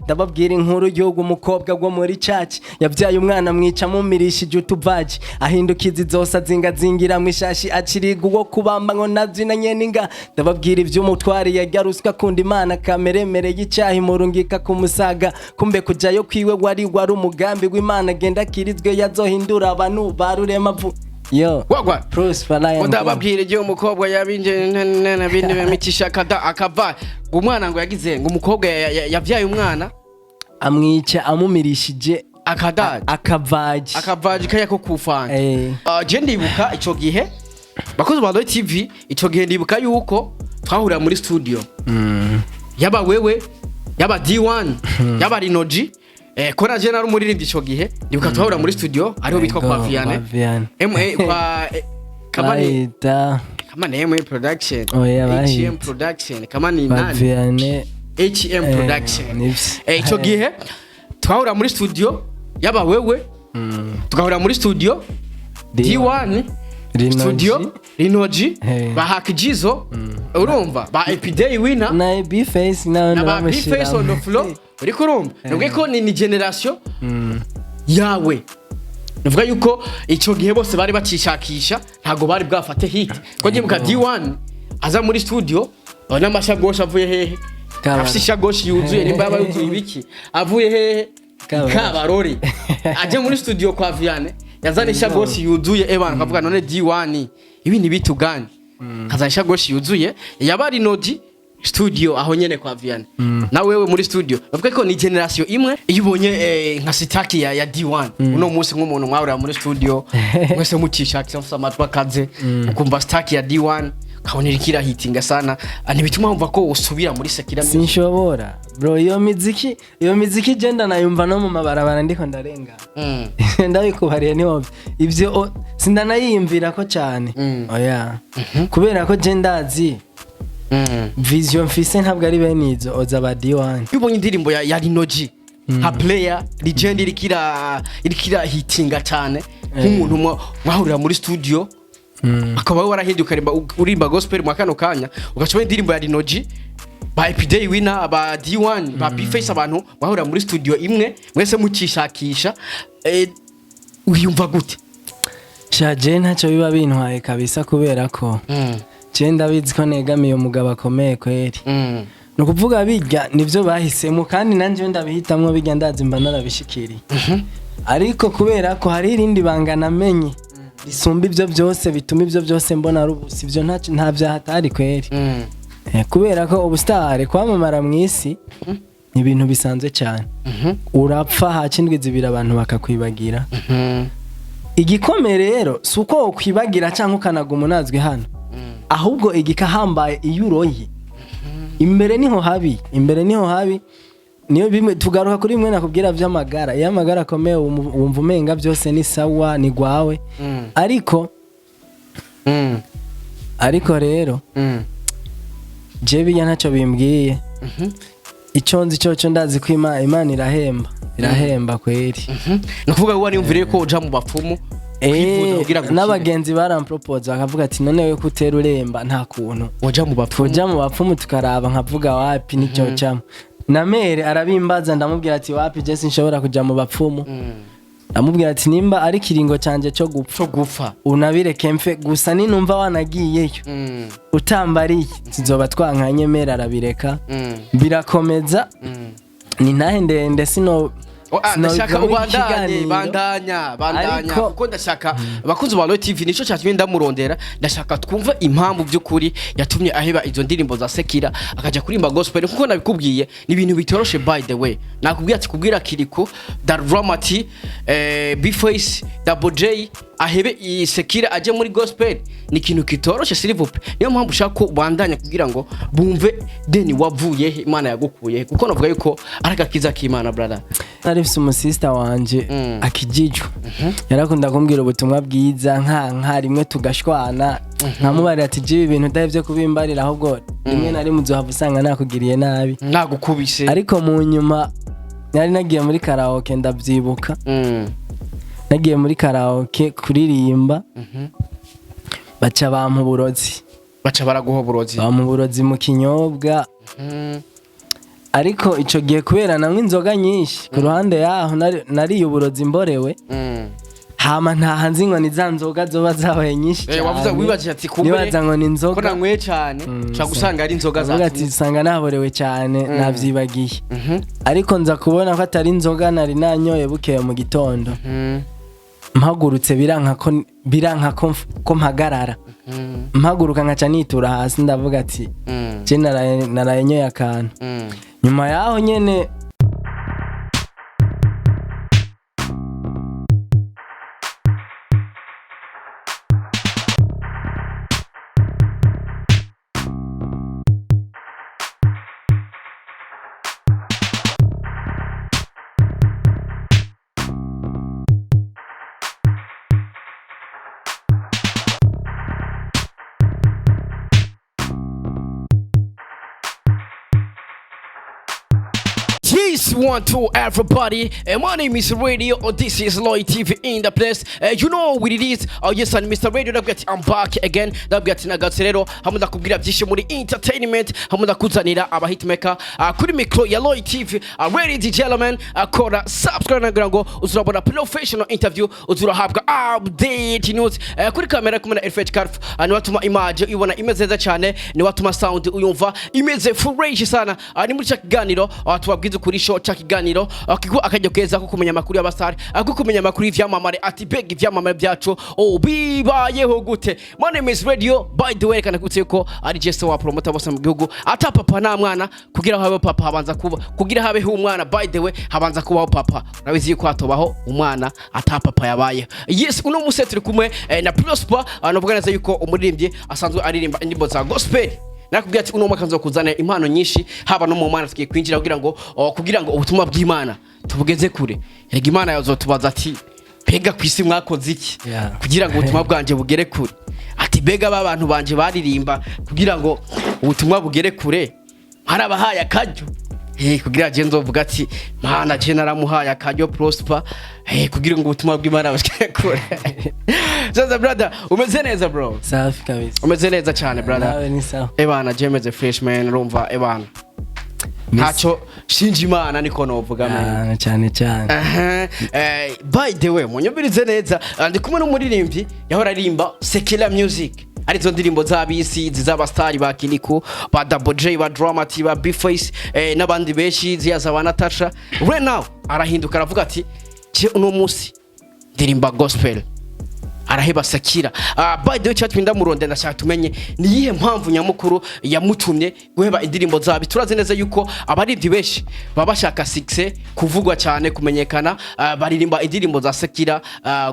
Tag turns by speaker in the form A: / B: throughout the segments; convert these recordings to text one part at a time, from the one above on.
A: ndababwira inkuru y'uwo mukobwa wo muri church yabyaye umwana mwica mumirishije utuvaji ahindukiza izosa zingazingira mwishashi aciriga uwo kubamba ngo navyina nyeninga ndababwira ivy'umutwari yagaruswa kundi imana kameremere y'icyahi murungika kumusaga kumbe kujayo kwiwe wari umugambi w'Imana genda kirizwe yazohindura abantu barurema vu yo
B: wagwa
A: prosper
B: ndababwira igihe umukobwa yabinje nabindi bemitisha kada akava umwana ngo yagize ngo umukobwa yavyaye umwana
A: amwica amumirishije
B: akavaji kaya ko kufanga je ndibuka ico gihe bakoze ba TV ico gihe ndibuka yuko twahurira muri studio yaba wewe yaba D1 yaba LinoG kora je nari umuririmbyi ico gihe ndibuka twahurira muri studio ariho bitwa kwa Viane kwa kamani MA production HM production kamani nani
A: Viane
B: HM production ico gihe twahurira muri studio yaba wewe tukahurira muri studio D1 studio LinoG bahakijizo urumva ba Epiday winner
A: na B-face
B: na B-face on the floor uriko urumva nubwo ko ni generation yawe nuvuga yuko ico gihe bose bari bacishakisha ntago bari bwafate hit ko ngibuka D1 aza muri studio n'amashagoshi avuye hehe afite ishagoshi yuzuye nimba yaba yuzuye ibiki avuye hehe Kabarori aje muri studio kwa Viane yazana ishagoshi yuzuye ebana kavuga none D1 ibi ni bitu gani kazana ishagoshi yuzuye yaba LinoG studio aho nyene kwa Viane na wewe muri studio bavuga ko ni generation imwe iyo ubonye nka sitaki ya D1 uno munsi nk'umuntu mwahurira muri studio mwese mucishakira mfite amatwa kaze ukumva sitaki ya D1 kabonera ikira hitinga sana ntibituma wumva ko usubira muri Sinkiraba
A: sinshobora bro iyo miziki genda nayumva no mu mabarabara ndiko ndarenga ndabikubariye niho ivyo sindanayiyumvira ko cyane oya kubera ko gendazi vision mfise ntabwo ari benizo oza ba D1
B: ubonye indirimbo ya LinoG ha player legend irikira hitinga cyane nk'umuntu mwahurira muri studio akaba warahinduka urimba gospel mu kano kanya ugacoma indirimbo ya LinoG ba Epiday winner ba D1 ba B-face abantu bahurira muri studio imwe mwese mucishakisha uyumva gute
A: shaje ntacyo biba bintwaye kabisa kubera ko je ndabizi ko negamiye umugabo akomeye kweri no kuvuga bijya nivyo bahisemo kandi nanje ndabihitamwe bijya ndazi mba narabishikiriye ariko kubera ko hari irindi bangana menye risumba ivyo byose bituma ivyo byose mbona rubusi ivyo nta vyahatari kweri kubera ko ubustare kwamamara mwisi ni ibintu bisanzwe cyane urapfa hakindwi zibira abantu bakakwibagira igikomere rero suko ukwibagira cyangwa ukanaguma unazwe hano ahubwo igikahambaye iyo uroye imbere niho habi niyo bimwe tugaruka kuri mwe nakubwira vy'amagara iyo amagara akomeye wumva umenga byose ni sawa ni gwawe ariko rero je biya ntacyo bimbwiye icyo nzi cyo ndazi ko Imana irahemba kweri
B: nakuvuga ko wari umvire ko uja mu bapfumu
A: n'abagenzi barampropose bakavuga ati none we kutera uremba nta kuntu
B: uja mu
A: bapfumu tukaraba nkavuga wapi nicyo cyamo na mere arabimbaza ndamubwira ati wapi je sinshobora kuja mu bapfumu ndamubwira ati nimba ari kiringo canje cyo gupfa unabireke mfe gusa ninumva wanagiyeyo utambariye tuzoba twankanye mere arabireka birakomeza ni nahe ndende sino
B: ndashaka bandanya kuko ndashaka abakunzi ba LinoG TV nico cyatumye ndamurondera ndashaka twumva impamvu by'ukuri yatumye aheba izo ndirimbo za Sekira akaja kurimba gospel kuko nabikubwiye ni ibintu bitoroshe by the way nakubwiye ati kubwira Kiriko Dramati B-face Double J ahebe i Sekira aje muri gospel ni ikintu kitoroshe silivupe niyo mpamvu ushaka ko bandanya kugira ngo bumve deni wavuye Imana yagukuye kuko navuga yuko aragakiza k'Imana brother
A: narifise umusista wanje akijijwe yarakunda kumbwira ubutumwa bwiza nka rimwe tugashwana nkamubari ati je ibintu ndavye kubimbarira ahubwo rimwe nari muzohava usanga nakugiriye nabi
B: nagukubise
A: ariko mu nyuma nari nagiye muri karaoke ndavyibuka nagiye muri karaoke kuririmba baca bampa uburozi
B: baca baraguha uburozi
A: bampa uburozi mu kinyobwa ariko ico gihe kubera namwe inzoga nyinshi ku ruhande yaho nari uburozi mborewe hama ntaha nzi ngo ni za nzoga zoba zabaye nyinshi cyane
B: wavuze wibaje ati kumbe
A: nibaza ngo ni inzoga
B: ko nanywe cyane cha gusanga ari inzoga zacu
A: ati usanga naborewe cyane navyibagiye ariko nza kubona ko atari inzoga nari nanyoye bukeye mu gitondo mpagurutse biranka ko mpagarara mpaguruka nkaca nitura hasi ndavuga ati je narayenyoye akantu nyuma yaho nyene
B: Yes, 1, 2, everybody. My name is Radio. This is LinoG TV in the place. You know what it is. Yes, and Mr. Radio. I'm back again. Nagatserero. Hamunda kubwira byinshi muri entertainment. Hamunda kuzanira aba hitmaker. Kuri micro ya LinoG TV. Ladies and gentlemen, kora subscribe nagira ngo uzurabona professional interview. Uzurahabwa update news. Kuri kamera kumena FH Carf. Ni watuma image ibona imeze neza cyane. Ni watuma sound uyumva imeze fresh sana. Ni muri kiganiro tubabwiza kuri show cha kiganiro akajya keza ko kumenya makuru y'abasari kumenya makuru y'ivyamamare ati beg ivyamamare byacu bibayeho gute. My name is Radio. By the way kana kutse ko ari Jesse wa promoter bose mu gihugu ata papa na mwana kugira habe papa habanza kuba kugira habe umwana. By the way habanza kubaho papa nabizi ko atobaho umwana ata papa yabaye. Yes, uno musetri kumwe na Prosper anavuga neza yuko umuririmbyi asanzwe aririmba indirimbo za gospel. Nakubwira ati uno mwaka nzo kuzana impano nyinshi haba no mu mana tugiye kwinjira kugira ngo ubutumwa bw'Imana tubugeze kure. Yega Imana yazotubaza ati bega kwisi mwakoze iki kugira ngo ubutumwa bwanje bugere kure. Ati bega babantu banje baririmba kugira ngo ubutumwa bugere kure. Harabahaye akajyo kugira je nzovuga ati mana je naramuhaye akajyo Prosper kugira ngo ubutumwa bw'Imana bugere kure. Sasa brother, umeze neza bro?
A: Safi kabisa.
B: Umeze neza cyane brother.
A: Nawe ni sawa.
B: Ebana jemeze freshman rumva ebana. Hacho shinji Imana niko novuga
A: man. Cyane cyane.
B: By the way, munyumvirize neza ndi kumwe n'umuririmbyi yahora arimba secular music. Arizo ndirimbo z'abisi z'abastari ba Kiniku, ba Double J, ba Dramati, ba B-Face n'abandi benshi ziyaza ba Natasha. Right now arahinduka aravuga ati je uno musi ndirimba gospel. Araheba Sakira. By the way chat winda muronde ndashaka tumenye ni yihe mpamvu nyamukuru yamutumye guheba indirimbo zabi. Turazi neza yuko abarivyi benshi baba bashaka success, kuvugwa cyane, kumenyekana, baririmba indirimbo za Sakira,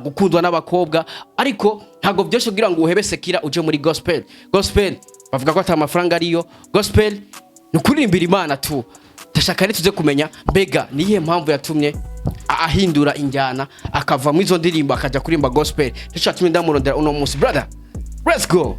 B: gukundwa n'abakobwa, ariko ntago byosho kugira ngo uhebe Sakira uje muri gospel. Gospel bavuga ko ata mafaranga ariyo. Gospel ni kuririmbira Imana tu. Ndashaka tuze kumenya mbega ni yihe mpamvu yatumye ahindura injyana akava mu izo ndirimbo akaja kurimba gospel. Nshatse ndamurondera uno musi brother. Let's go.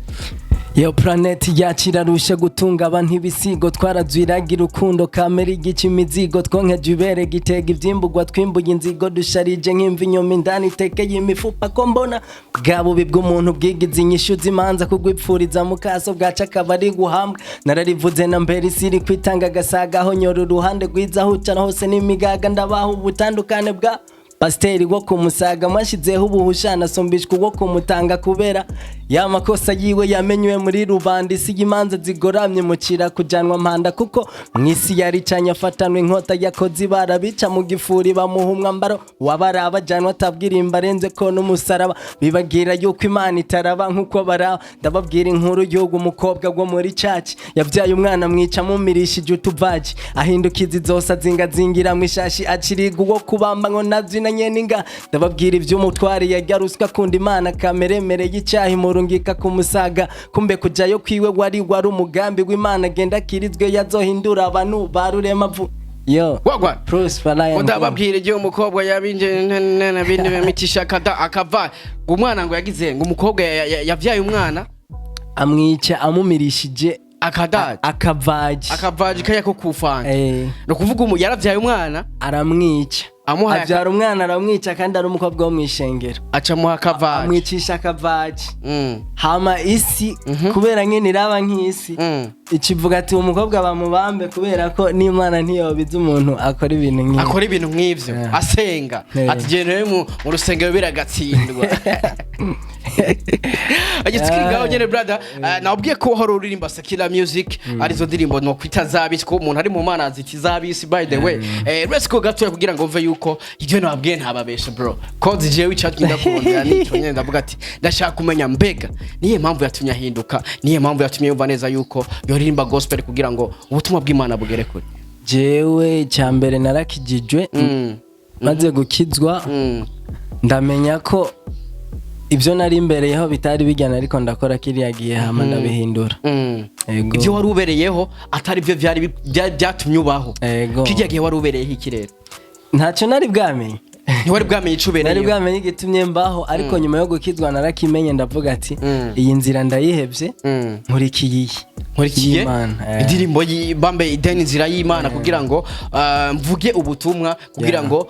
A: Yo planet yakirarusha gutunga abantu ibisigo twarazwiragira urukundo kamera igice imizigo twonkeje ibere gitega ivyimbugwa twimbuye inzigo dusharije nk'imva inyuma indani tekeye imifupa ko mbona bwabo bibwo umuntu bwigize inyishu zimanza kugwipfuriza mukaso bwaca akabari guhambwa nararivuze na mbere isiri kwitanga gasaga aho nyoro uruhande rwiza hucana hose n'imigaga ndabaho ubutandukane bwa Pasteri wo kumusaga mashizeho ubuhushana sombishwe wo kumutanga kubera ya makosa yiwe yamenywe muri rubandi si imanza zigoramye mukira kujanwa mpanda kuko mwisi yari canya afatanwe inkota yakoze barabica mu gifuri bamuha umwambaro wabaraba janwa tabwirimba renze ko n'umusaraba bibagira yuko Imana itaraba nkuko bara ndababwira inkuru y'ugo umukobwa gwo muri church yavyaye umwana mwica mumirishije utuvaji ahindukiza zosa zingazingira mwishashi aciriga wo kubamba ngo nazina nyeninga ndababwira ivy'umutwari yagaruswa kundi Imana kameremere y'icyahi murungika kumusaga kumbe kujayo kwiwe wari umugambi w'Imana genda kirizwe yazohindura abantu barurema vu yo
B: wagwa
A: Prosper Lion
B: ndababwira igihe umukobwa yabinje n'abindi bamitisha kada akava umwana ngo yagize ngo umukobwa yavyaye umwana
A: amwica amumirishije
B: akavaji kaya ko kufanga no kuvuga yaravyaye umwana
A: aramwica avyara umwana aramwica kandi ari umukobwa wo mwishengero
B: aca muha akavaji
A: amwicisha akavaji hama isi kubera nyene iraba nk'isi ikivuga ati umukobwa bamubambe kubera ko n'Imana ntiyobiza umuntu akora ibintu
B: nk'ivyo asenga ati jewe mu rusengero biragatsindwa agitsikira ngaho nyene brother nabwiye ko hari uririmba Sinkiraba music arizo ndirimbo no kwita zabisi ko umuntu ari mu mana ziti zabisi by the way let's go gatoya kugira ngo mve yuko ivyo nabwiye ntababeshe bro cause jewe icatwinda kurondera nico nyene ndavuga ati ndashaka kumenya mbega niye mpamvu yatumye ahinduka niye mpamvu yatumye yumva neza yuko yoririmba gospel kugira ngo ubutumwa bw'Imana bugere kure
A: jewe cyambere narakijijwe maze gukizwa ndamenya ko ibyo nari imbereyeho bitari bijyana ariko ndakora kiriya gihe hama ndabihindura
B: ibyo wari ubereyeho atari byo byari byatumye ubaho kiriya gihe wari ubereyeho ikirere
A: ntacyo nari bwamenye
B: ntiwari bwamenye icubereyeho
A: nari bwamenye igitumye mbaho ariko nyuma yo gukizwa narakimenye ndavuga ati iyi nzira ndayihebye nkurikiye indirimbo y'ibambe ideni nzira y'Imana kugira ngo mvuge ubutumwa kugira ngo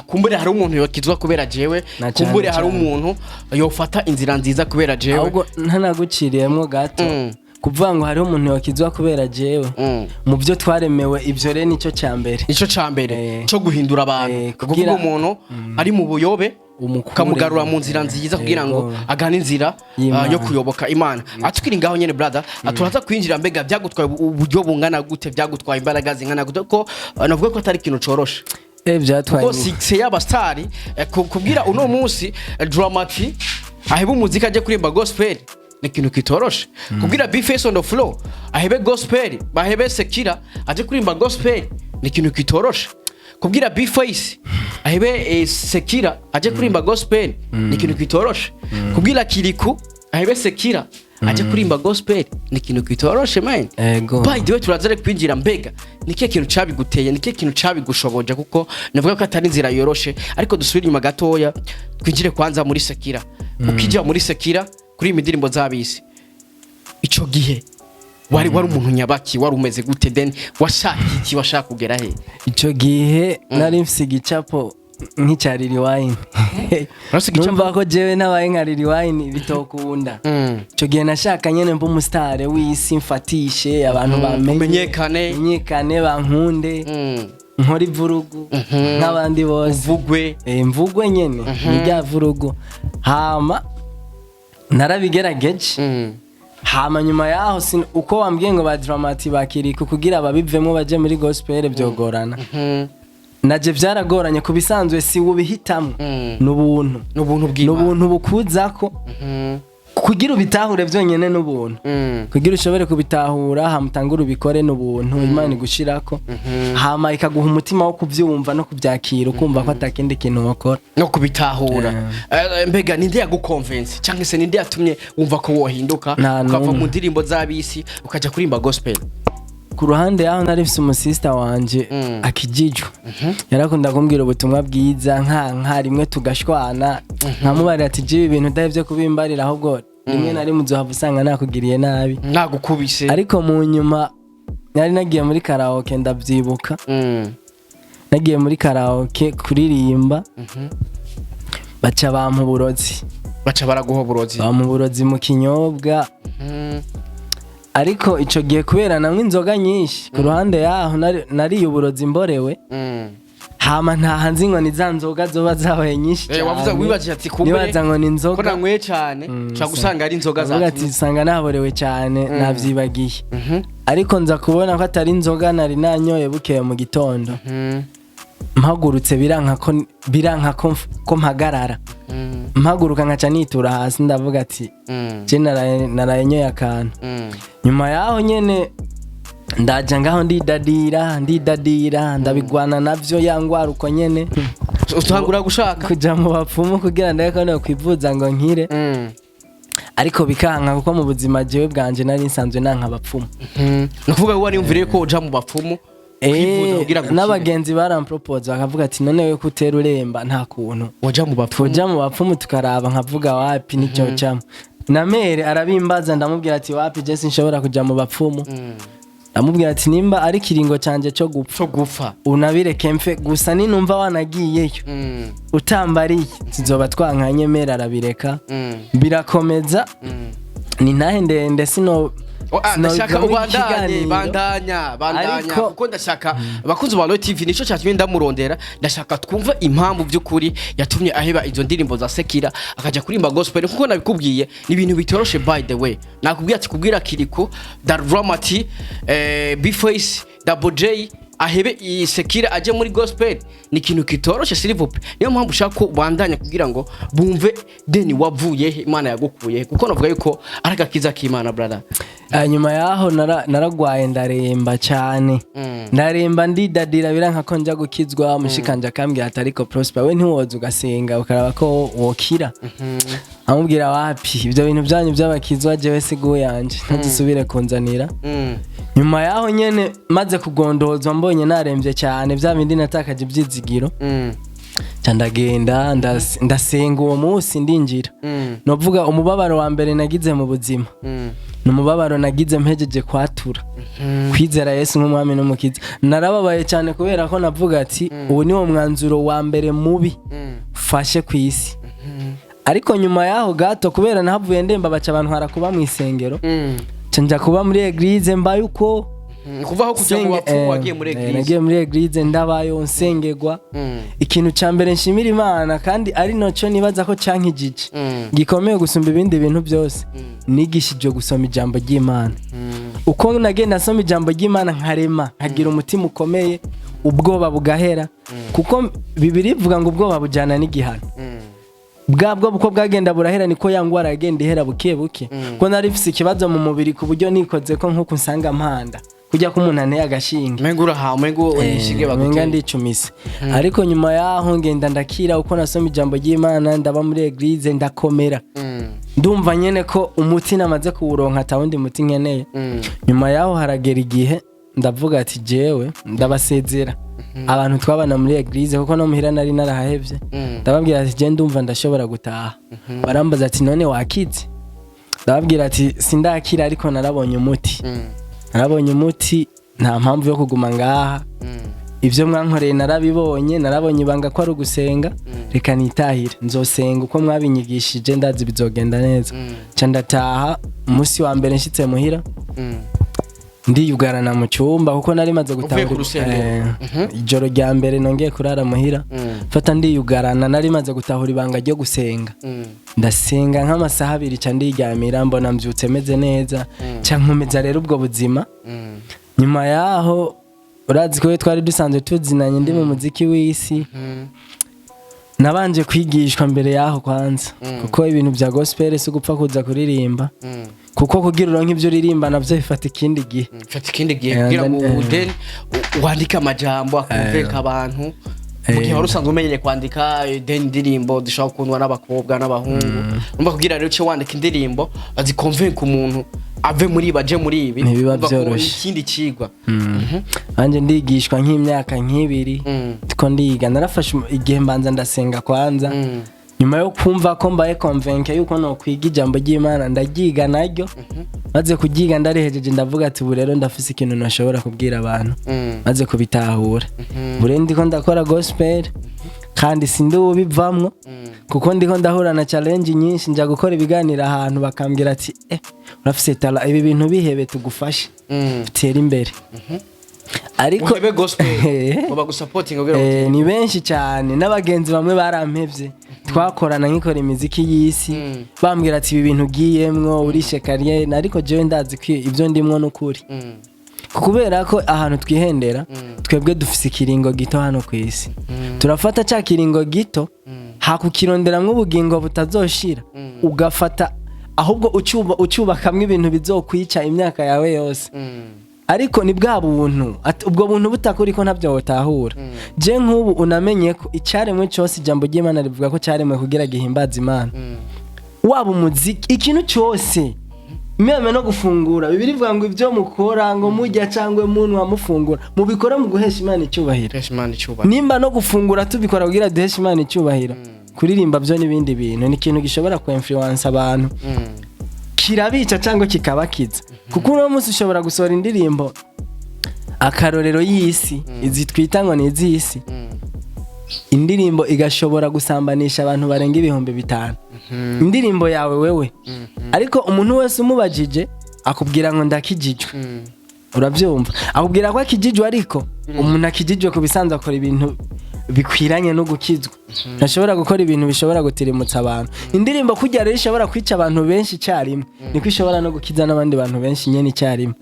A: kumbure hari umuntu yokizwa kubera jewe kumbure hari umuntu yofata inzira nziza kubera jewe ahubwo ntanaguciriyemo gato kuvuga ngo hari umuntu yokizwa kubera jewe mu byo twaremewe ibyo rero nicyo cyambere cyo guhindura abantu kuvuga umuntu ari mu buyobe ukamugarura mu nzira nziza kugira ngo agane inzira yo kuyoboka Imana atukiri ngaho nyene brother aturaza kwinjira mbega byagutwaye uburyo bungana gute byagutwaye imbaraga zingana gute ko navuga ko atari ikintu coroshe byatwaye
B: ko sikse y'abastari kubwira uno munsi Dramati aheba umuzika aje kuririmba gospel ni ikintu kitoroshe kubwira Be Face on the Floor ahebe gospel bahebe Sinkiraba aje kuririmba gospel ni ikintu kitoroshe kubwira Be Face ahebe Sinkiraba aje kuririmba gospel ni ikintu kitoroshe kubwira Kiriku ahebe Sinkiraba aje kuririmba gospel ni ikintu kitoroshe man by the way turazare kwinjira mbega nike kintu cabiguteye nike kintu cabigushoboje kuko navuga ko atari inzira yoroshe ariko dusubira inyuma gatoya twinjire kwanza muri Sinkiraba ukijya muri Sinkiraba kuri imidirimbo zabisi ico gihe wari umuntu nyabaki wari umeze gute then washaka iki washaka kugera he
A: ico gihe nari mfise igicapo nk'icyariri wine numva ko jewe nabaye nkariri wine bitokunda ico gihe nashaka nyene mba umustar w'isi mfatishe abantu bamenyekane bankunde nkora ivurugu nk'abandi bose mvugwe nyene nijya vurugu hama narabigerageje hama nyuma yaho uko wambwiye ngo ba Dramati bakirika kugira ababivemo baje muri gospel byogorana naje byaragoranye kubisanzwe si ubihitamo n'ubuntu bukuzako kugira ubitahure byonyene n'ubuntu kugira ushobore kubitahura hamutangura ubikore n'ubuntu Imana igushirako hama ikaguha umutima wo kuvyumva no kubyakira ukumva ko atakindi kintu wakora
B: no kubitahura mbega ninde yagukonvince cyangwa se ninde yatumye wumva ko wohinduka ukava mu ndirimbo zabisi ukaja kurimba gospel
A: ku ruhande yaho nari mfise umusista wanje akijijwe yarakunda kumbwira ubutumwa bwiza nka rimwe tugashwana nkamubari ati jibe ibintu ndavye kubimbarira ahubwo rimwe nari muzohava usanga nakugiriye nabi
B: nagukubise
A: ariko mu nyuma nari nagiye muri karaoke ndavyibuka nagiye muri karaoke kuririmba baca bampa uburozi
B: baca baraguha
A: uburozi mu kinyobwa ariko ico gihe kubera namwe inzoga nyinshi ku ruhande yaho nari uburozi mborewe hama nta hanzi ngo nizanzoga zoba zabaye nyinshi cyane
B: wavuze wibaje ati kumbere
A: nibaza ngo ninzoga
B: ko nanywe cyane cyo gusanga ari inzoga zacu
A: ati usanga naborewe cyane navyibagiye ariko nza kubona ko atari inzoga nari nanyoye bukeye mu gitondo mpagurutse biranka ko mpagarara mpaguruka nkaca nitura hasi ndavuga ati je narayenyoye akantu nyuma yaho nyene ndaja ngaho ndidadira ndabigwana navyo yangwara uko nyene
B: utangura gushaka
A: kuja mu bapfumu kugira ndeko no kwivuza ngo nkire ariko bikanka kuko mu buzima jewe bwanje nari nsanzwe nanka bapfumu
B: nukuvuga wari umvire ko uja mu bapfumu
A: n'abagenzi barampropose bakavuga ati none we kutera uremba nta kuntu
B: waja mu
A: bapfumu tukaraba nkavuga wapi nicyo cyamo na mere arabimbaza ndamubwira ati wapi je sinshobora kuja mu bapfumu ndamubwira ati nimba ari kiringo canje cyo gupfa unabireke mfe gusa ninumva wanagiyeyo utambariye sizoba twankanye mere arabireka birakomeza ni nahe ndende
B: ndashaka ubandanye bandanya kuko ndashaka abakunzi ba LinoG TV nico cyatumye ndamurondera ndashaka twumva impamvu by'ukuri yatumye aheba izo ndirimbo za Sekira akaja kurimba gospel kuko nabikubwiye ni ibintu bitoroshe by the way nakubwiye ati kubwira Kiriko Darramati Bface Double J ahebe iyi Sekira aje muri gospel ni ikintu kitoroshe silivupe niyo mpamvu ushaka ko bandanya kugira ngo bumve deni wavuye Imana yagukuye kuko navuga yuko aragakiza k'Imana brother.
A: Nyuma yaho naragwaye ndaremba cyane ndaremba ndidadira biranka ko njya gukizwa mushikanje akambwira atariko Prosper we ntiwoza ugasenga ukaraba ko wokira amubwira wapi ibyo bintu byanyu by'abakizwa jewe sigo yanje ntazisubire kunzanira. Nyuma yaho nyene maze kugondozwa mbonye naremvye cyane bya bindi natakaje ibyizigiro ndagenda ndasenga uwo munsi ndinjira novuga umubabaro wa mbere nagize mu buzima numubabaro nagize mpejeje kwatura kwizera Yesu nk'umwami n'umukiza narababaye cyane kubera ko navuga ati ubu ni wo mwanzuro wa mbere mubi fashe ku isi. Ariko nyuma yaho gato kubera nahavuye ndemba baca abantu harakuba mu isengero canja kuba muri eglise mbaye uko
B: kuvaho kujya mu bapfu wagiye muri eglise
A: nagiye muri eglise ndabayo nsengegwa ikintu cyambere nshimira Imana kandi ari noco nibaza ko cankijije gikomeye gusumba ibindi bintu byose nigishije gusoma ijambo ry'Imana uko nagenda nasoma ijambo ry'Imana nkarema nkagira umutima ukomeye ubwoba bugahera kuko Bibiri ivuga ngo ubwoba bujana n'igihano bwabwo buko bwagenda burahera niko yangwara agenda ihera buke buke ko nari mfise ikibazo mu mubiri ku buryo nikoze ko nko kunsanga mpanda kujya ko umuntu ane agashinga
B: mengura ha mengo onishige
A: bagutse ndicumise ariko nyuma yaho ngenda ndakira uko nasoma ijambo ry'Imana ndaba muri eglise ndakomera ndumva nyene ko umuti namaze kuwuronka atawundi muti nkeneye. Nyuma yaho haragera igihe ndavuga ati jewe ndabasezera abantu twabana muri eglise kuko no muhira nari narahevye ndababwira ati je ndumva ndashobora gutaha barambaza ati none wakize ndababwira ati sindakira ariko narabonye umuti nta mpamvu yo kuguma ngaha ivyo mwankoreye narabonye ibanga ko ari ugusenga reka nitahire nzosenga uko mwabinyigishije ndazi bizogenda neza ca ndataha umunsi wa mbere nshitse muhira ndiyugarana mu cyumba kuko nari maze gutahura ijoro rya mbere nongeye kurara muhira fata ndiyugarana nari maze gutahura ibanga ryo gusenga ndasenga nk'amasaha 2 ca ndiryamira mbona mbyutse meze neza ca nkomeza rero ubwo buzima. Nyuma yaho urazi ko twari dusanzwe tuzinanye ndi mu muziki w'isi nabanje kwigishwa mbere yaho kwanza kuko ibintu bya gospel si gupfa kuza kuririmba kuko kugira uronke ibyo uririmba navyo bifata ikindi gihe
B: kugira ngo uden wandika amajambo akumveka abantu mugihe wari usanzwe umenyeye kwandika indirimbo zishobora kundwa n'abakobwa n'abahungu umva kugira rero cyo wandika indirimbo azikonvenka umuntu ave muri baje muri ibi
A: ntibiba byoroshe
B: ikindi cigwa
A: anje ndigishwa nk'imyaka nk'ibiri tiko ndiga narafashe igihe mbanza ndasenga kwanza nyuma yo kumva ko mbaye convaincre yuko no kwiga ijambo ry'Imana ndagiga naryo maze kugiga ndarehejeje ndavuga ati ubu rero ndafise ikintu nashobora kubwira abantu maze kubitahura bure ndiko ndakora gospel kandi sindi ubivamwo kuko ndiko ndahura na challenge nyinshi njya gukora ibiganira ahantu bakambwira ati urafise tala ibi bintu bihebe tugufashe bitera imbere ariko
B: uhebe gospel baba gusupporting ubwira
A: ni benshi cyane n'abagenzi bamwe barampevye twakorana nkikora imiziki y'isi bambwira ati ibi bintu giyemwo urishe carrière ariko jewe ndazi ko ivyo ndimwo n'ukuri kubera ko ahantu twihendera twebwe dufise ikiringo gito hano ku isi turafata cya kiringo gito hakukironderamwe ubugingo butazoshira ugafata ahubwo ucyubakamwe ibintu bizokwica imyaka yawe yose ariko ni bwa buntu ubwo buntu butakuri ko ntabyo wotahura je nk'ubu unamenye ko icyaremwe cyose ijambo ry'Imana rivuga ko cyaremwe kugira gihimbaza Imana waba umuziki ikintu cyose meme no gufungura Bibiri ivuga ngo ivyo mukora ngo mujya cyangwe munwa mufungura mubikora mu guhesha Imana icyubahiro nimba no gufungura tubikora kugira duhesha Imana icyubahiro kuririmba byo n'ibindi bintu ni ikintu gishobora ku influence abantu kirabica cyangwa kikabakiza kuko uno munsi ushobora gusohora indirimbo akarorero y'isi izi twita ngo ni iz'isi indirimbo igashobora gusambanisha abantu barenga 5,000 indirimbo yawe wewe ariko umuntu wese umubajije akubwira ngo ndakijijwe urabyumva akubwira ko akijijwe ariko umuntu akijijwe ku bisanzwe akora ibintu bikwiranye no gukizwa ntashobora gukora ibintu bishobora gutirimutsa abantu indirimbo kujya rero ishobora kwica abantu benshi icyarimwe niko ishobora no gukiza n'abandi bantu benshi nyene icyarimwe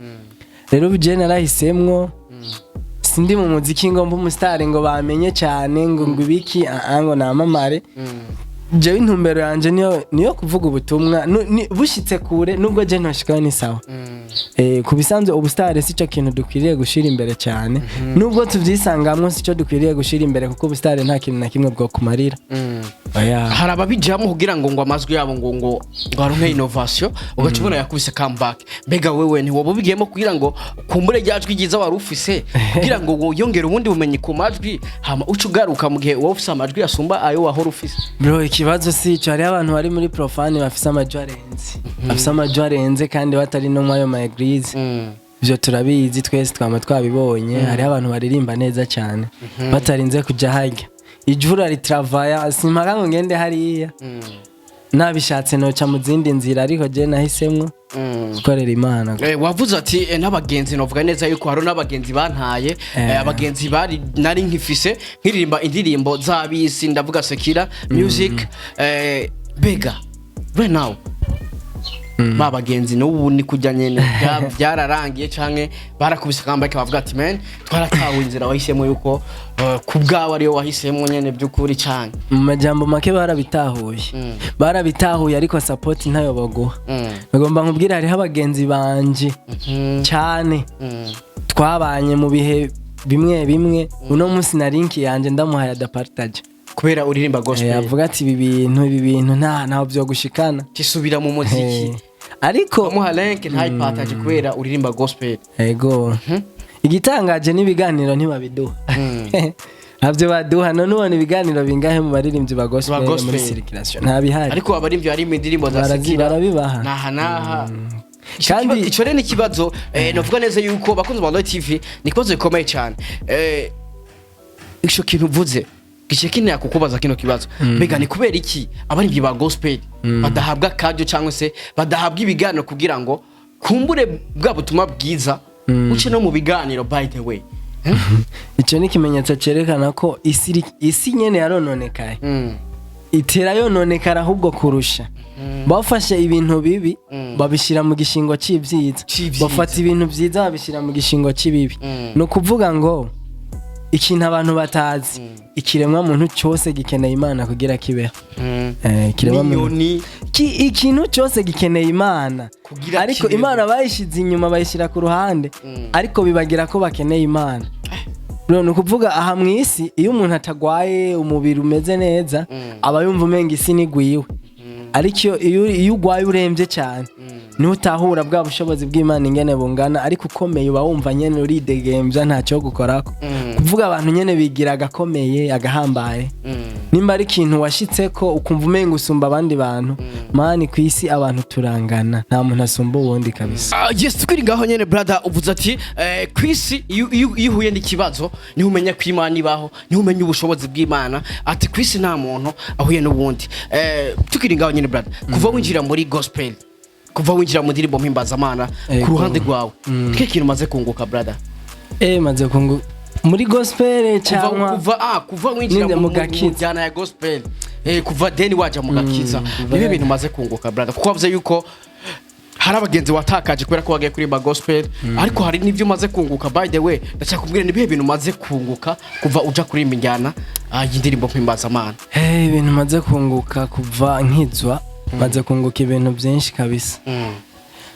A: rero bije narahisemwo sindi mu muziki ngo mbe umustar ngo bamenye cyane ngo ibiki ngo namamare jewe intumbero yanje niyo kuvuga ubutumwa bushitse kure nubwo je ntashikaye ni sawa kubisanzwe ubustare sico kintu dukwiriye gushira imbere cyane nubwo tuvyisangamwe sico dukwiriye gushira imbere kuko ubustare nta kintu na kimwe bwo kumarira
B: hari ababijamo kugira ngo amazwi yabo ngo aronke innovation ugacubona yakubise comeback mbega wewe ni wobo bigiyemo kugira ngo kumbure ryajwi giza wari ufise kugira ngo yongere ubundi bumenyi ku majwi hama ucugaruka mu gihe wowe ufise amajwi yasumba ayo wahora ufise
A: bro ikibazo sico hari abantu bari muri profane bafise amajwi arenze kandi batari no mwayo ma eglise byo turabizi twese twama twabibonye hari abantu baririmba neza cyane batarinze kuja hajya ijura ritravaya simpaka ngo ngende hariya nabishatse noca mu zindi nzira ariko je nahisemwo gukorera Imana
B: wavuze ati n'abagenzi novuga neza yuko haro n'abagenzi bantaye abagenzi bari nari nkifise nkiririmba indirimbo z'abisi ndavuga Sinkiraba music bega right now babagenzi n'ubu ni kujya nyene byararangiye canke barakubise comeback bavuga ati man twaratawe inzira wahisemo yuko kubgawa ariyo wahisemo nyene byukuri canke
A: mu majambo make barabitahuye ariko support ntayo baguha bagomba nkubwira hari abagenzi banje cyane twabanye mu bihe bimwe uno munsi na link yanje ndamuhaye adapartage
B: kubera uririmba gospel
A: avuga ati ibi bintu ntaho byo gushikana
B: tisubira mu muziki
A: ariko
B: amuha link ntayipartage kubera uririmba gospel
A: yego igitangaje n'ibiganiro ntibabiduha ntabyo baduha none ubona ibiganiro bingahe mu baririmbyi ba gospel muri circulation ntabihari
B: ariko abaririmbyi bari mu ndirimbo za Sinkiraba
A: barabibaha
B: naha kandi ico rero n'ikibazo novuga neza yuko bakunze ba TV nikoze bikomeye cyane ico kintu uvuze gishekine yakukubaza kino kibazo mbega ni kubera iki abaririmbyi ba gospel badahabwa kadyo cyangwa se badahabwa ibiganiro kugira ngo kumbure bwa butumwa bwiza uce no mu biganiro by the way
A: icyo ni ikimenyetso cyerekana ko isi nyene yarononekaye itera yononekara ahubwo kurusha bafashe ibintu bibi babishira mu gishingo c'ibyiza bafata ibintu byiza babishira mu gishingo c'ibibi no kuvuga ngo ikintu abantu batazi ikiremwa muntu cyose gikeneye Imana kugira kibeho kiremwa muntu ikintu cyose gikeneye Imana ariko Imana bayishize inyuma bayishira ku ruhande ariko bibagira ko bakeneye Imana no kuvuga aha mwisi iyo umuntu atagwaye umubiri umeze neza aba yumva umenga isi nigwiwe ariko iyo ugwaye urembye cyane niho utahura bwa bushobozi bw'Imana ingene bungana ariko ukomeye uba wumva nyene uridegembya ntacyo gukorako kuvuga abantu nyene bigira agakomeye agahambaye nimba ari ikintu washitseko ukumva umenga usumba abandi bantu mani kwisi abantu turangana nta muntu asumba uwundi kabisa
B: yes tukiri ngaho nyene brother uvuze ati kwisi iyo uhuye n'ikibazo niho umenya ko Imana ibaho niho umenya ubushobozi bw'Imana ati kwisi nta muntu ahuye n'ubundi tukiri ngaho nyene brother kuva winjira muri gospel kuva winjira mu ndirimbo mpimbaza-Mana ku ruhande rwawe kike kintu maze kunguka brother
A: maze kunguka muri gospel cyangwa
B: kuva winjira mu njyana ya gospel kuva deni waje mu gakiza nibe bintu maze kunguka brother kuko wavuze yuko hari abagenzi watakaje kubera ko wagiye kuririmba gospel ariko hari n'ivyo maze kunguka by the way ndashaka kubwira nibe bintu maze kunguka kuva uja kuririmba injyana y'indirimbo mpimbaza-Mana
A: ibintu maze kunguka kuva nkizwa maze kunguka ibintu byinshi kabisa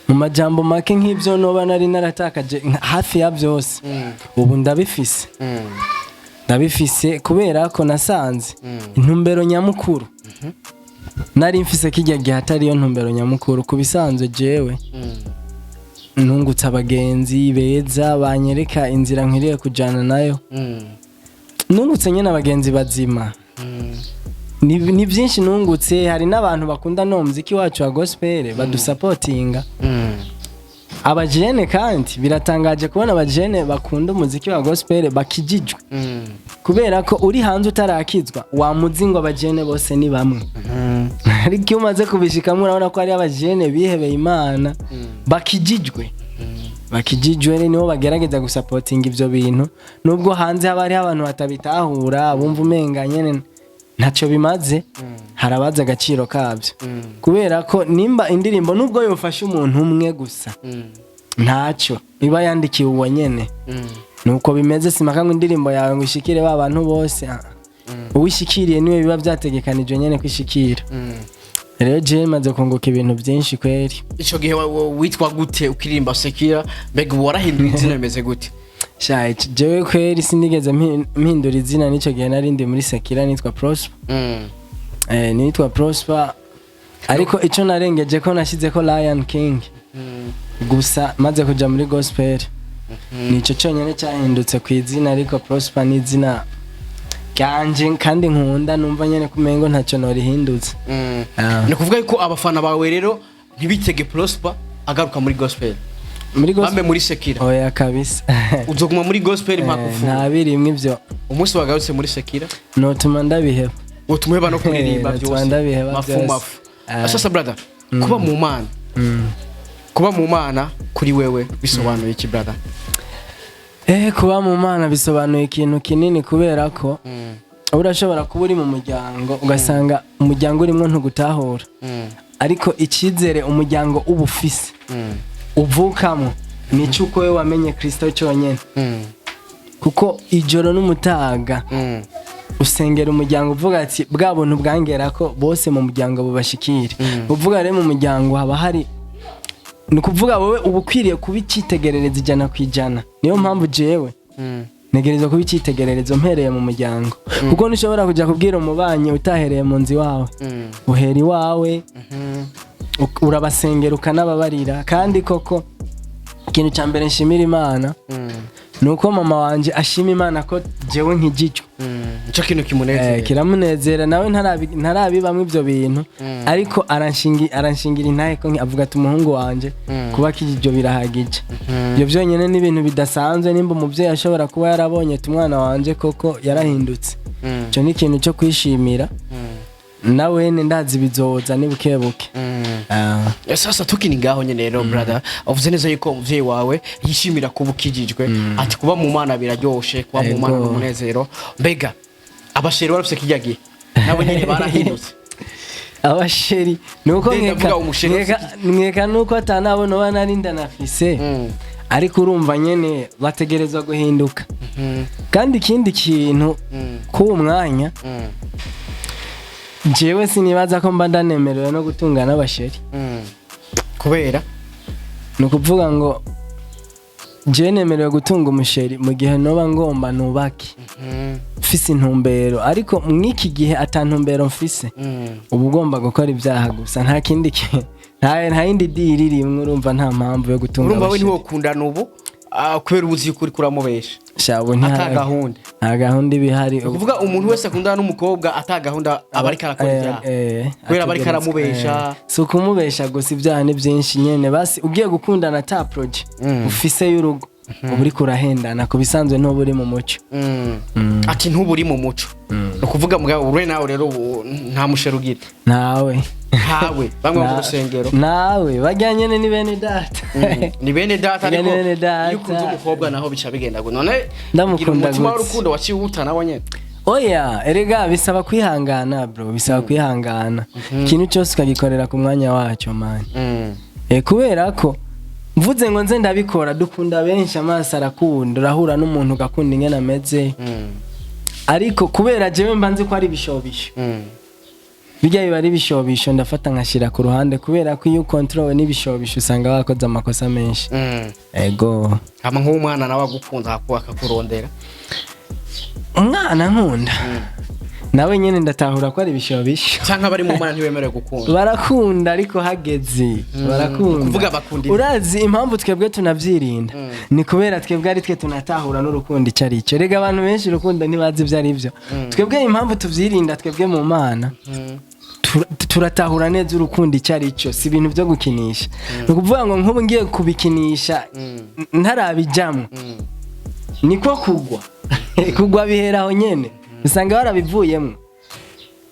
A: mu majambo make nk'ibyo noba nari naratakaje hafi ya byose ubu ndabifise kubera ko nasanze intumbero nyamukuru nari mfise kijya gihe atari yo ntumbero nyamukuru kubisanzwe jewe nungutse abagenzi beza banyereka inzira nkwiriye kujana nayo nungutse nyene abagenzi bazima ni byinshi nungutse hari n'abantu bakunda no muziki wacu wa gospel badusupportinga abajene kandi biratangaje kubona abajene bakunda umuziki wa gospel bakijijwe kubera ko uri hanze utarakizwa wamuzi ngo abajene bose ni bamwe ariko iyo umaze kubishikamo urabona ko ari abajene bihebeye Imana bakijijwe nibo bagerageza gusapotinga ivyo bintu nubwo hanze haba ari abantu batabitahura bumva umenga nyene ntacyo bimaze harabaza agaciro kabyo kubera ko nimba indirimbo nubwo yofasha umuntu umwe gusa ntacyo iba yandikiwe uwo nyene nuko bimeze simaka ngo indirimbo yawe ngo ishikire ba bantu bose uwishikiriye niwe biba byategekanijwe nyene kwishikira rero je maze kunguka ibintu byinshi kweri
B: ico gihe witwa gute ukiririmba Sekira mbega warahinduye izina bimeze gute
A: shaye jewe kweri sinigeze mpindura izina nico gihe narindi muri Sekira nitwa Prosper nitwa Prosper ariko ico narengeje ko nashize ko Lion King gusa maze kuja muri gospel nico cyonyene cyahindutse ku izina ariko Prosper ni izina kanje kandi nkunda numva nyene kumengo ntacyo norihindutse
B: ni kuvuga yuko abafana bawe rero ntibitege Prosper agaruka muri gospel bambe muri Sekira
A: oya kabisa
B: uzoguma muri gospel mpakufu
A: ntabirimwe ivyo
B: umunsi wagarutse muri Sekira
A: notuma ndabiheba
B: utumuheba no kuririmba byose mafu sasa brother kuba mu mana kuri wewe bisobanuye iki brother
A: kuba mu mana bisobanuye ikintu kinini kubera ko urashobora kuba uri mu muryango ugasanga umuryango urimo ntugutahura ariko ikizere umuryango ubufise uvukamo nico uko we wamenye Kristo cyonyene kuko ijoro n'umutaga usengera umuryango uvuga ati bwa buntu bwangera ko bose mu muryango bubashikire uvuga rero mu muryango haba hari ni kuvuga wowe ubukwiriye kubicitegerereza ijana kwijana niyo mpamvu jewe negereza kubicitegererezo mpereye mu muryango kuko nishobora kujya kubwira umubanyi utahereye mu nzi wawe uhera iwawe urabasengera ukanababarira kandi koko ikintu cya mbere nshimira Imana nuko mama wanje ashima Imana ko jewe nkijicyo
B: ico kintu kimunezera
A: kiramunezera nawe ntarabibamwe ivyo bintu ariko aranshingira intahe ko avuga ati umuhungu wanje kuba kijijyo birahagije ibyo byonyene ni ibintu bidasanzwe nimba umuvyeyi ashobora kuba yarabonye ati umwana wanje koko yarahindutse ico ni ikintu cyo kwishimira nawe ndazi bizoza ni bukebuke
B: sasa tukini ngaho nyene rero brother uvuze neza yuko umuvyeyi wawe yishimira kuba ukijijwe ati kuba mu mana biraryoshe kuba mu mana n'umunezero mbega abasheri barafise kijyagiye nabo nyene barahindutse
A: abasheri nuko nkeka nuko atanabona banarinda nafise ariko urumva nyene bategerezwa guhinduka kandi ikindi kintu ku mwanya jewe sinibaza ko mba ndanemerewe no gutungana n'abasheri
B: kubera
A: nukuvuga ngo je nemerewe gutunga umusheri mu gihe noba ngomba nubake mfise intumbero ariko mwiki gihe atantumbero mfise ubu ugomba gukora ibyaha gusa nta kindi nta yindi diri rimwe urumva nta mpamvu yo gutunga
B: urumva we niwo kundana ubu kubera ubuzi kuri kuramubesha
A: shabo
B: ntagahunda
A: nta gahunda ibihari
B: kuvuga umuntu wese akundana n'umukobwa atagahunda abari karakora ibyaha kubera abari karamubesha
A: si ukumubesha gusa ibyaha ni byinshi nyene basi ugiye gukundana ata projet ufise y'urugo uburi kurahendana ku bisanzwe ntuba uri mu muco
B: ati ntuba uri mu muco no kuvuga mugabo ure nawe rero nta mushero ugira
A: nawe
B: bamwe mu rusengero
A: nawe bajyanye ni bene data
B: ni bene data ariko iyo ukunze umukobwa naho bica bigenda ngo none
A: ndamukunda
B: gutse urukundo waciye utana wanyene
A: oya erega bisaba kwihangana bro bisaba kwihangana ikintu cyose ukagikorera ku mwanya wacyo man kubera ko mvuze ngo nze ndabikora dukunda benshi amaso arakunda urahura n'umuntu ugakunda ingene ameze ariko kubera jewe mbanze ko ari bishobisho bijya biba ari bishobisho ndafata nkashira ku ruhande kubera ko iyo control n'ibishobisho usanga wakoze amakosa menshi ego
B: kama nk'umwana nawe agukunda akakurondera
A: umwana nkunda nawe nyene ndatahura ko ari bishobisho
B: cyangwa bari mu mana ntibemerewe gukunda
A: barakunda ariko hageze barakunda
B: kuvuga bakunda
A: urazi impamvu twebwe tunavyirinda ni kubera twebwe ari twe tunatahura n'urukundo icari cyo rega abantu benshi urukundo ntibazi ibyo ari byo twebwe impamvu tuvyirinda twebwe mu mana turatahura neza urukundo icyari cyo si ibintu byo gukinisha no kuvuga ngo nk'ubu ngiye kubikinisha ntarabijamwe niko kugwa biheraho nyene usanga barabivuyemo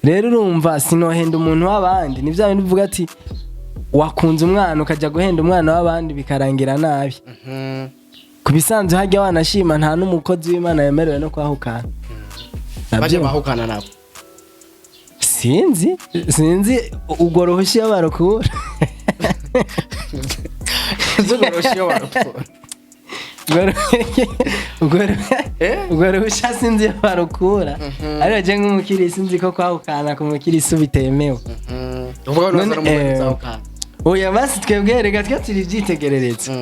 A: rero urumva sinohenda umuntu w'abandi nivyo bintu uvuga ati wakunze umwana ukajya guhenda umwana w'abandi bikarangira nabi kubisanzwe hajya wanashima nta n'umukozi w'Imana yemerewe no kwahukana
B: baje bahukana nabo
A: sinzi ubwo ruhushya barukura ubwo ruhushya sinzi barukura ariko je nk'umukirisi sinzi ko kwahukana ku mukirisi bitemewe oya basi twebwe rega turi byitegerereza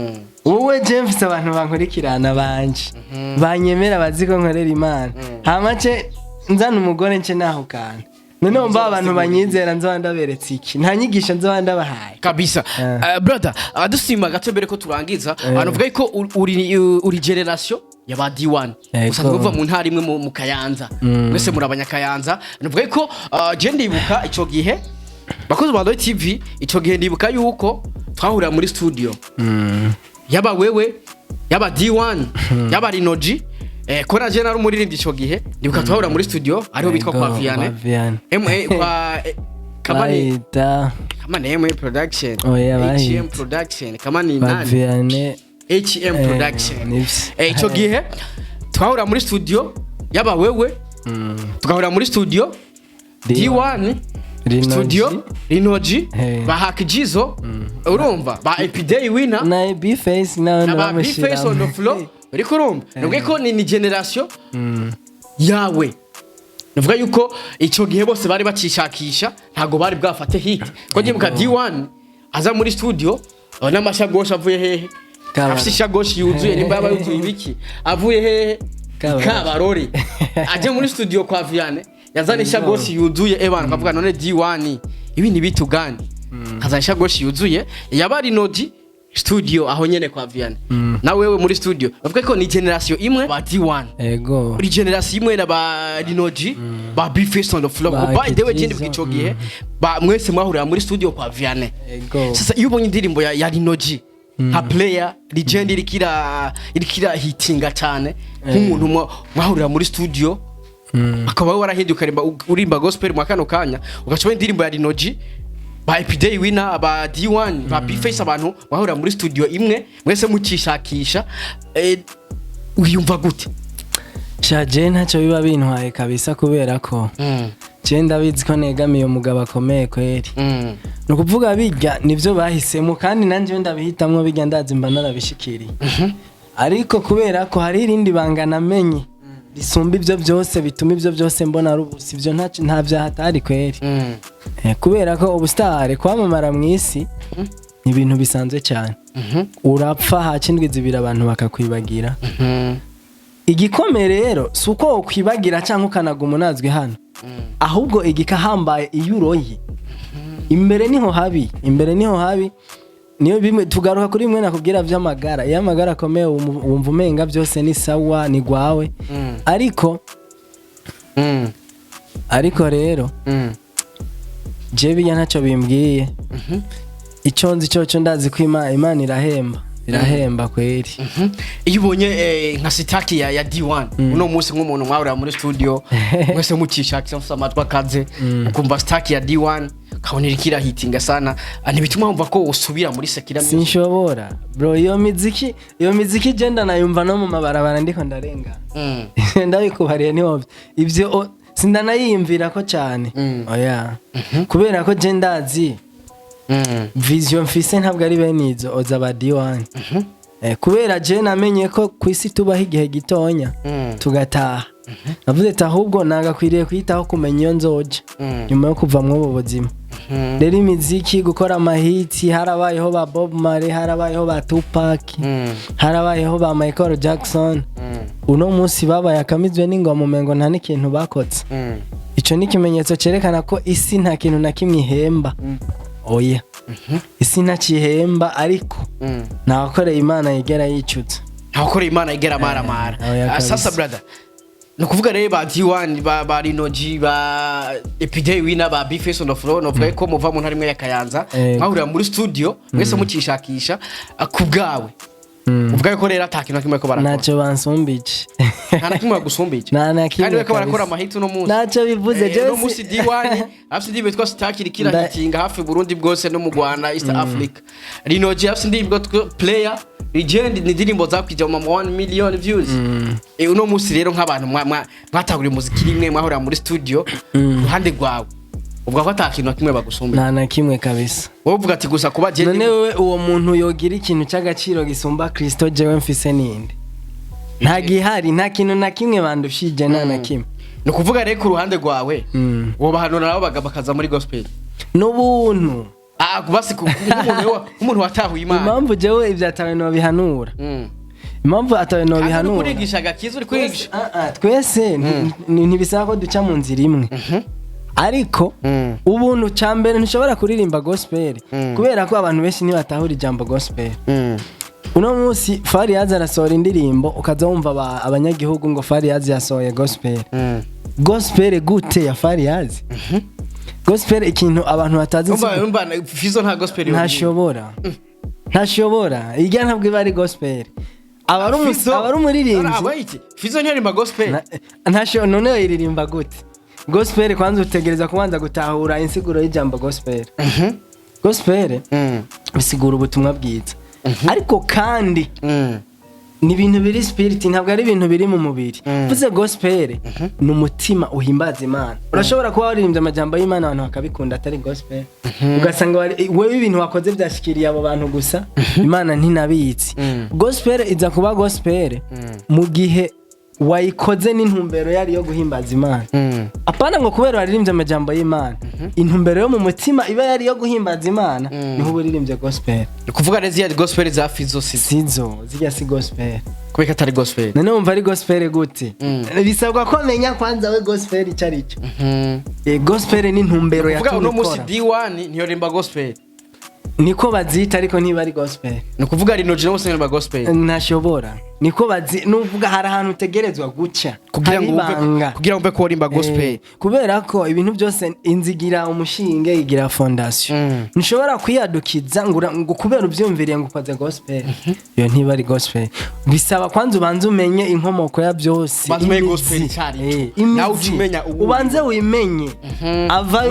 A: wowe James abantu bankurikirana banje banyemera baziko nkorera Imana hamace nzana umugore nce nahukana none mba abantu banyizera nzabandaberetse iki nta nyigisho nzabandabahaye
B: kabisa brother adusimba gato mbere ko turangiza banavuga ko uri generation ya ba D1 usanga uva mu ntara imwe mu Kayanza mwese murabanya Kayanza navuga ko je ndibuka ico gihe bakoze ba TV ico gihe ndibuka yuko twahurira muri studio yaba wewe yaba D1 yaba LinoG kora je nari umuririmbyi ico gihe ndibuka twahurira muri studio ariho bitwa kwa Viane kwa kamani production HM production kamani nani
A: Viane
B: HM production ico gihe twahurira muri studio yaba wewe twahurira muri studio D1 studio LinoG bahakijizo urumva ba Epiday winner
A: na B-face na
B: B-face on the floor uriko urumva nubwo ko ni generation yawe nuvuga yuko ico gihe bose bari bacishakisha ntago bari bwafate hit ko ngibuka D1 aza muri studio n'amashagoshi avuye hehe afite ishagoshi yuzuye nimba yaba yuzuye ibiki avuye hehe Kabarori aje muri studio kwa Viane yazana ishagoshi yuzuye ebana kavuga none D1 ibi ni bitu gani kazana ishagoshi yuzuye yaba LinoG studio aho nyene kwa Viane na wewe muri studio bavuga ko ni generation imwe ba D1
A: ego
B: uri generation imwe na ba LinoG ba B-face on the floor by the way jindi bwico gihe ba mwese mwahurira muri studio kwa Viane
A: ego
B: sasa iyo ubonye indirimbo ya LinoG ha player legend irikira hitinga cyane nk'umuntu mwahurira muri studio akaba warahinduka urimba gospel mu kano kanya ugacoba indirimbo ya LinoG ba Epiday winner ba D1 ba B-face abantu bahura muri studio imwe mwese mucishakisha uyumva gute
A: shaje ntacyo biba bintwaye kabisa kubera ko je ndabizi ko negamiye umugabo akomeye kweri no kuvuga bijya nivyo bahisemo kandi nanje ndabihitamwe bijya ndazi mba narabishikiriye ariko kubera ko hari irindi banga namenye risumba ivyo byose bituma ivyo byose mbona rubusi ivyo nta vyahatari kweri kubera ko ubustare kwamamara mwisi ni ibintu bisanzwe cyane urapfa hakindwi zibira abantu bakakwibagira igikomere rero suko ukwibagira cyangwa ukanaga umunazwe hano ahubwo igikahambaye iyo uroye imbere niho habi niyo bimwe tugaruka kuri mwe nakubwira vy'amagara iyo amagara akomeye wumva umenga byose ni sawa ni gwawe ariko rero je biya ntacyo bimbwiye icyo nzi cyo ndazi ko Imana irahemba kweri
B: iyo ubonye nka sitaki ya D1 uno munsi nk'umuntu mwahurira muri studio mwese mucishakira mfite amatwa kaze ukumva sitaki ya D1 kabonera ikirahitinga sana ntibituma wumva ko usubira muri sekira
A: sinshobora bro iyo miziki genda nayumva no mu mabarabara ndiko ndarenga ndabikubariye niho ivyo sindanayiyumvira ko cyane oya kubera ko je ndazi vision mfise ntabwo ari benizo oza ba D1 kubera je namenye ko kwisi tubaho igihe gitonya tugataha navuze ahubwo nagakwiriye kwitaho kumenya iyo nzoje nyuma yo kuva mu buzima rero imiziki gukora amahiti harabayeho ba Bob Marley harabayeho ba Tupac harabayeho ba Michael Jackson uno munsi babaye akamizwe n'ingoma umengo nta n'ikintu bakotse ico ni kimenyetso cerekana ko isi nta kintu na kimwe ihemba oya isi ntakihemba ariko ntakoreye Imana yigera yicutse
B: ntakoreye Imana yigera maramara sasa brother no kuvuga rero ba D1 ba LinoG ba Epidey wina ba Bface on the floor no vuga ko muva mu ntari mwe yakayanza mwahurira muri studio mwese mukishakisha kubgawe uvuga ko rero atakintu kimwe ko barakora
A: naco bansumbije
B: nta kimwe gusumbije kandi we ko barakora amahiti no munsi
A: naco bivuze je
B: no munsi D1 afite ndibe twa stakiri kira gitinga hafi Burundi bwose no mu Rwanda East Africa LinoG afite ndibe player legend ni ndirimbo zakwije mu 1 million views uno munsi rero nk'abantu mwataguriye muziki rimwe mwahora muri studio ruhande rwawe ubwo ko atakintu kimwe bagusumba
A: na kimwe kabisa
B: wovuga ati gusa kuba je
A: none wewe uwo muntu yogira ikintu cy'agaciro gisumba Kristo jewe mfise ninde nta gihari nta kintu na kimwe bandushije na kimwe
B: no kuvuga rero ku ruhande rwawe wo bahanura nabo bakaza muri gospel
A: n'ubuntu
B: basi umuntu watahuye Imana
A: impamvu jewe ivyatawe no bihanura impamvu atawe no bihanura
B: kurigisha gakiza uri kwigisha
A: twese ntibisaba ko duca mu nzira imwe ariko ubuntu cyambere ntushobora kuririmba gospel kubera ko abantu benshi ntibatahura ijambo gospel uno munsi Fariyazi arasohora indirimbo ukaza wumva abanyagihugu ngo Fariyazi yasohoye gospel gospel gute ya Fariyazi gospel ikintu abantu batazi
B: umva Fizo nta gospel
A: ntashobora irya ntabwo iba ari gospel abari umuririmbyi
B: Fizo ntiyarimba gospel
A: none iririmba gute gospel kwanza utegereza kubanza gutahura insiguro y'ijambo gospel gospel bisigura ubutumwa bwiza ariko kandi ni ibintu biri spirit ntabwo ari ibintu biri mu mubiri vuze gospel ni umutima uhimbaza Imana urashobora kuba waririmbye amajambo y'Imana abantu bakabikunda atari gospel ugasanga wewe ibintu wakoze byashikiriye abo bantu gusa Imana ntinabitsi gospel iza kuba gospel mu gihe wayikoze n'intumbero yari yo guhimbaza Imana apana ngo kubera waririmbye amajambo y'Imana intumbero yo mu mutima iba yari yo guhimbaza Imana niho uririmbye gospel
B: kuvuga rezi ya gospel za Fizo
A: sizo zijya si gospel
B: kubeka atari gospel
A: none umva ari gospel gute bisabwa ko menya kwanza we gospel icarico gospel ni intumbero yatumye
B: uno musi D1 niyo rimba gospel
A: niko bazita ariko ntiba ari gospel
B: no kuvuga LinoG no musenga gospel
A: ntashobora niko bazi nuvuga hari ahantu utegerezwa guca
B: kugira ngo ube ko rimba gospel
A: kubera ko ibintu byose inzigira umushinge igira fondation nshobora kwiyadukiza ngo kubera ubyumviriye ngo ukoze gospel yo ntiba ari gospel bisaba kwanza ubanze umenye inkomoko ya byose
B: bazume gospel cyari nawe umenya
A: ubanze wimenye ava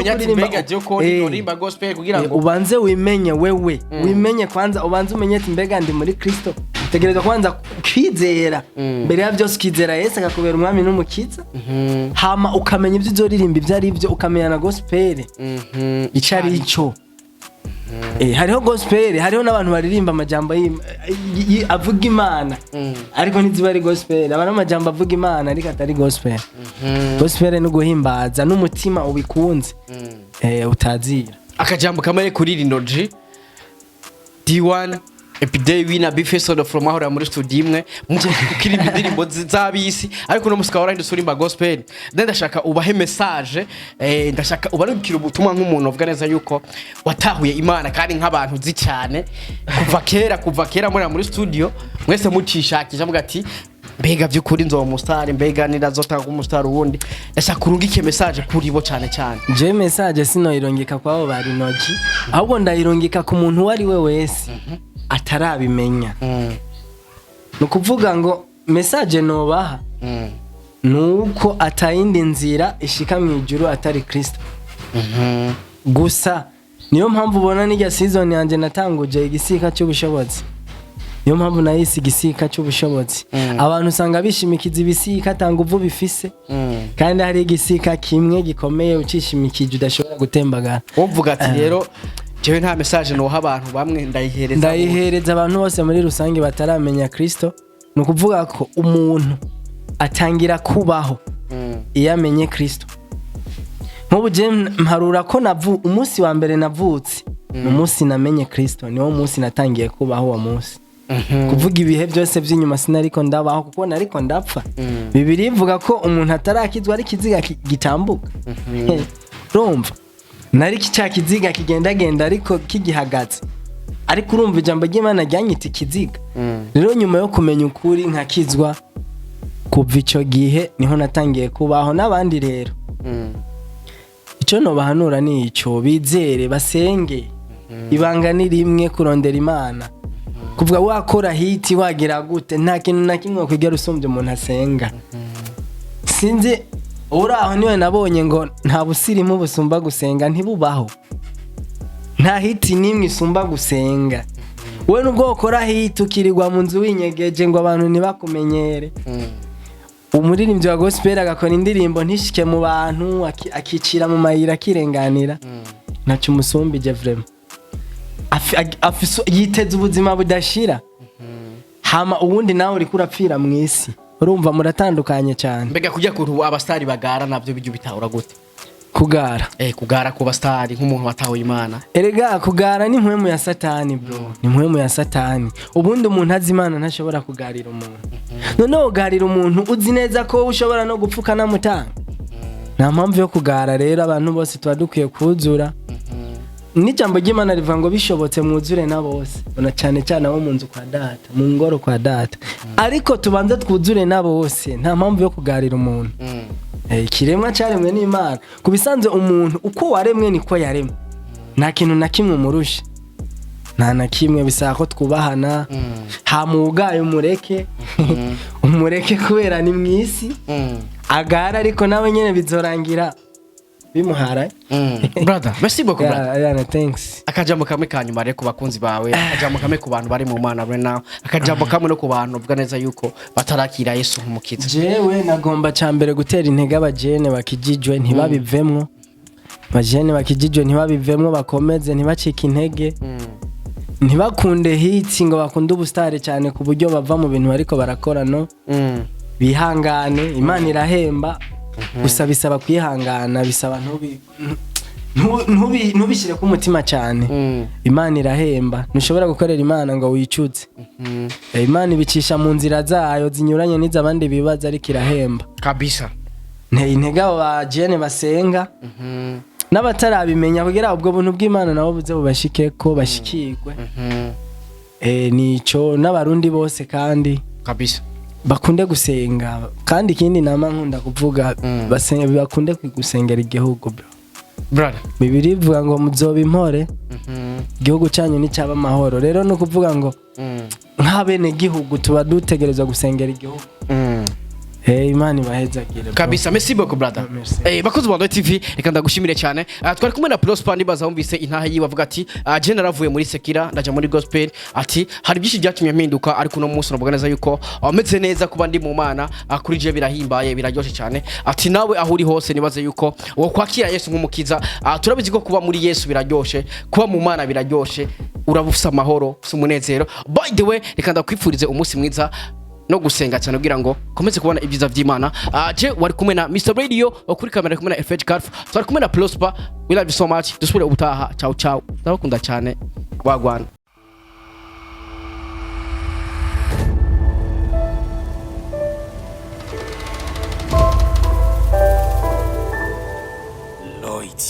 B: rimba gospel kugira ngo
A: ubanze wimenye wewe wimenye kwanza ubanze umenye ati mbega ndi muri Kristo tegereza kwanza kwizera mbere ya byose ukizera Yesu akakubera umwami n'umukiza hama ukamenya ibyo uzoririmba ibyo ari byo ukamenya na gospel icari ico hariho gospel hariho n'abantu baririmba amajambo avuga Imana ariko ntiziba ari gospel abana amajambo avuga Imana ariko atari gospel gospel no guhimbaza n'umutima ubikunze utazira
B: akajambo kamere kuri LinoG D1 Epidey wina Bface on from ahora muri studio imwe mukiri indirimbo z'abisi ariko no musika wara ndusurimba gospel ndashaka ubahe message ndashaka ubarukira ubutumwa nk'umuntu uvuga neza yuko watahuye Imana kandi nk'abantu zi cyane kuva kera muri studio mwese mucishakisha muga ati mbega by'ukuri nzo umustar mbega nirazotanga umustar wundi ndashaka urungike message kuri bo cyane
A: je message sino irongeka kwabo bari LinoG ahubwo ndayirongeka ku muntu wari we wese atarabimenya no kuvuga ngo message nobaha nuko atayindi nzira ishika mu ijuru atari Kristo gusa niyo mpamvu ubona n'ijya season yanje natanguje igisika cy'ubushobozi niyo mpamvu nayisi igisika cy'ubushobozi abantu usanga bishimikiza ibisika tanga uvu bifise kandi hari igisika kimwe gikomeye ucishimikije udashobora gutembagara
B: uvuga ati rero jewe nta message no abantu bamwe
A: ndayihereza abantu bose muri rusange bataramenya Kristo no kuvuga ko umuntu atangira kubaho iyo amenye Kristo nk'ubu je mparura ko umunsi wa mbere navutse umunsi namenye Kristo niwo munsi natangiye kubaho uwo munsi kuvuga ibihe byose by'inyuma sinariko ndabaho kuko nariko ndapfa Bibiliya ivuga ko umuntu atarakizwa ari kiziga gitambuka urumva nari kiziga kigendagenda ariko kigihagaze ariko urumva ijambo ry'Imana ryanyita ikiziga rero nyuma yo kumenya ukuri nkakizwa kuva ico gihe niho natangiye kubaho n'abandi rero ico no bahanura ni ico bizere basenge ibanga ni rimwe kurondera Imana kuvuga wakora hiti wagira gute nta kintu na kimwe kwigera usumbye umuntu asenga sinzi uraho niwe nabonye ngo nta busirimu busumba gusenga ntibubaho nta hiti nimwe isumba gusenga we nubwo ukora hiti ukirirwa mu nzu winyegeje ngo abantu ntibakumenyere umuririmbyi wa gospel agakora indirimbo ntishike mu bantu akicira mu mayira akirenganira nacu musumbije vraiment yiteze ubuzima budashira hama ubundi nawe uri kurapfira mu isi urumva muratandukanye cyane
B: mbega kujya kuntu abastari bagara navyo bijyo bitahura gute kugara ku bastari nk'umuntu watawe Imana
A: erega kugara ni mpwemu ya satani bro ni mpwemu ya satani ubundi umuntu azi Imana ntashobora kugarira umuntu none ugarira umuntu uzi neza ko ushobora no gupfuka namutanga nta mpamvu yo kugara rero abantu bose twadukwiye kuzura n'ijambo ry'Imana rivuga ngo bishobotse mwuzure na bose bona cyane cyane abo mu nzu kwa data mu ngoro kwa data ariko tubanze twuzure na bose nta mpamvu yo kugarira umuntu kiremwa cyaremwe n'Imana kubisanze umuntu uko waremwe niko yaremwe nta kintu na kimwe umurusha nta na kimwe bisaba ko twubahana hamugaye umureke kubera ni mwisi agara ariko nawe nyene bizorangira bimuhara
B: brother merci beaucoup brother
A: yeah thanks
B: akajambo kamwe kanyuma rero ku bakunzi bawe akajambo kamwe ku bantu bari mu Mana right now akajambo kamwe no ku bantu uvuga neza yuko batarakira Yesu nk'umukiza
A: jewe nagomba cyambere gutera intege abajene bakijijwe ntibabivemwo bajene bakijijwe ntibabivemwo bakomeze ntibacike intege ntibakunde hits ngo bakunde ubustare cyane ku buryo bava mu bintu ariko barakora no bihangane Imana irahemba gusa bisaba kwihangana bisaba ntubishyire ku mutima cyane Imana irahemba ntushobora gukorera Imana ngo wicuze Imana ibicisha mu nzira zayo zinyuranye n'izabandi bibaza ariko irahemba
B: kabisa
A: intege abo bajene basenga n'abatarabimenya kugira ubwo buntu bw'Imana nabo buze bubashike ko bashikirwe nico n'abarundi bose kandi
B: kabisa
A: bakunde gusenga kandi ikindi nama nkunda kuvuga basenga bakunde kwigusengera igihugu bro
B: brother
A: Bibiri ivuga ngo muzoba impore igihugu cyanyu ni cyaba amahoro rero no kuvuga ngo nk'abene gihugu tuba dutegereza gusengera igihugu Imana ibahezagire
B: kabisa merci beaucoup brother bakoze wa TV reka ndagushimire cyane twari kumwe na Prosper ndibaza wumvise intahe yiwe avuga ati je naravuye muri Sekira ndaja muri gospel ati hari byinshi byatumye mpinduka ariko no munsi navuga neza yuko ameze neza kuba ndi mu Mana kuri je birahimbaye biraryoshe cyane ati nawe aho uri hose nibaze yuko wo kwakira Yesu nk'umukiza turabizi ko kuba muri Yesu biraryoshe kuba mu Mana biraryoshe urabufisa amahoro sumunezero by the way reka ndakwifurize umunsi mwiza no gusenga cyane kugira ngo komeze kubona ibyiza by'Imana je wari kumwe na Mr Radio kuri kamera kumwe na FH Carf twari kumwe na Prosper we love you so much dusubire ubutaha ciao ciao ndabakunda cyane wagwana LinoG